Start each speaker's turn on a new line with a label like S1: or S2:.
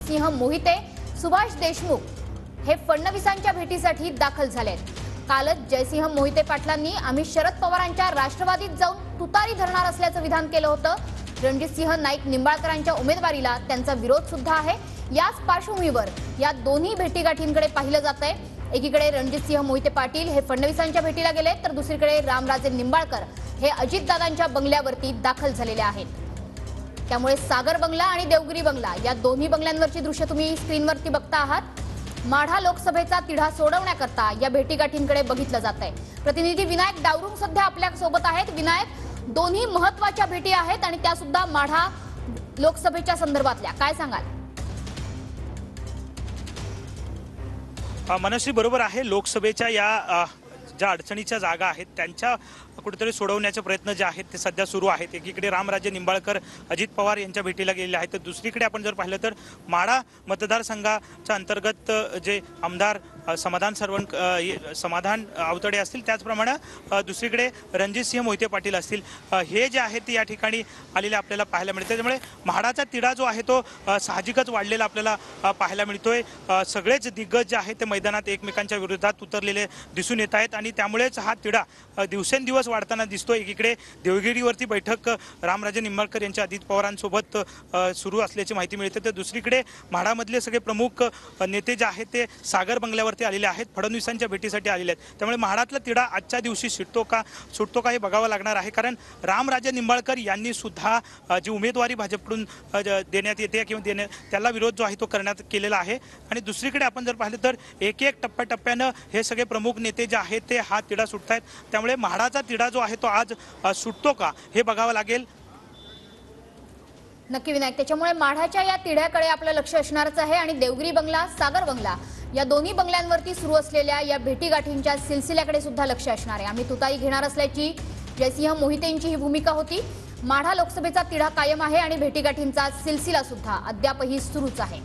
S1: रणजितसिंह मोहिते, सुभाष देशमुख हे फडणवीसांच्या भेटीसाठी दाखल झालेत। कालच जयसिंह मोहिते पाटलांनी आम्ही शरद पवारांच्या राष्ट्रवादीत जाऊन तुतारी धरणार असल्याचं विधान केलं होतं। रणजितसिंह नाईक निंबाळकरांच्या उमेदवारीला त्यांचा विरोध सुद्धा आहे। याच पार्श्वभूमीवर या दोन्ही भेटीगाठींकडे पाहिलं जातंय। एकीकडे रणजितसिंह मोहिते पाटील हे फडणवीसांच्या भेटीला गेले, तर दुसरीकडे रामराजे निंबाळकर हे अजितदादांच्या बंगल्यावरती दाखल झालेले आहेत। त्यामुळे सागर बंगला आणि देवगिरी बंगला या दोन्ही बंगल्यांवरची दृश्य तुम्ही स्क्रीनवरती बघता आहात। माढा लोकसभेचा तिढा सोडवण्याकरता या भेटीगाठींकडे बघितलं जातंय। प्रतिनिधी विनायक डावरुंग सध्या आपल्या सोबत आहेत। विनायक, दोन्ही महत्त्वाच्या भेटी आहेत आणि त्या सुद्धा माढा लोकसभेच्या संदर्भातल्या, काय सांगाल?
S2: मनश्री, बरोबर आहे। लोकसभेच्या या ज्या अडचणीच्या जागा आहेत त्यांच्या कुठेतरी सोडवण्याचे प्रयत्न जे आहेत ते सध्या सुरू आहेत। एकीकडे रामराजे निंबाळकर अजित पवार यांच्या भेटीला गेलेले आहेत, तर दुसरीकडे आपण जर पाहिलं तर माढा मतदारसंघाच्या अंतर्गत जे आमदार समाधान आवतडे असतील, त्याचप्रमाणे दुसरीकडे रणजितसिंह मोहिते पाटील असतील, हे जे आहेत ते या ठिकाणी आलेले आपल्याला पाहायला मिळते। त्यामुळे माढाचा तिढा जो आहे तो साहजिकच वाढलेला आपल्याला पाहायला मिळतोय। सगळेच दिग्गज जे आहेत ते मैदानात एकमेकांच्या विरोधात उतरलेले दिसून येत आहेत आणि त्यामुळेच हा तिढा दिवसेंदिवस वाढताना दिसतोय। एकीकडे देवगिरीवरती बैठक रामराजे निंबाळकर यांच्या अजित पवारांसोबत सुरू असल्याची माहिती मिळते, तर दुसरीकडे माढामधले सगळे प्रमुख नेते जे आहेत ते सागर बंगल्यावरती आलेले आहेत, फडणवीसांच्या भेटीसाठी आलेले आहेत। त्यामुळे माढातला तिढा आजच्या दिवशी सुटतो का हे बघावं लागणार आहे, कारण रामराजे निंबाळकर यांनी सुद्धा जी उमेदवारी भाजपकडून देण्यात येते किंवा त्याला विरोध जो आहे तो करण्यात केलेला आहे। आणि दुसरीकडे आपण जर पाहिलं तर एक एक टप्प्याटप्प्यानं हे सगळे प्रमुख नेते जे आहेत ते हा तिढा सुटतायत। त्यामुळे माढाचा तिढा जो आहे तो आज सुटतो का हे बघावं लागेल।
S1: नक्की विनायक, त्याच्यामुळे माढाच्या या तिढ्याकडे आपलं लक्ष असणारच आहे आणि देवगिरी बंगला, सागर बंगला या दोन्ही बंगल्यांवरती सुरू असलेल्या या भेटीगाठींच्या सिलसिल्याकडे सुद्धा लक्ष असणार आहे। आम्ही तुतारी घेणार असल्याची जयसिंह मोहितेंची ही भूमिका होती। माढा लोकसभेचा तिढा कायम आहे आणि भेटीगाठींचा सिलसिला सुद्धा अद्यापही सुरूच आहे।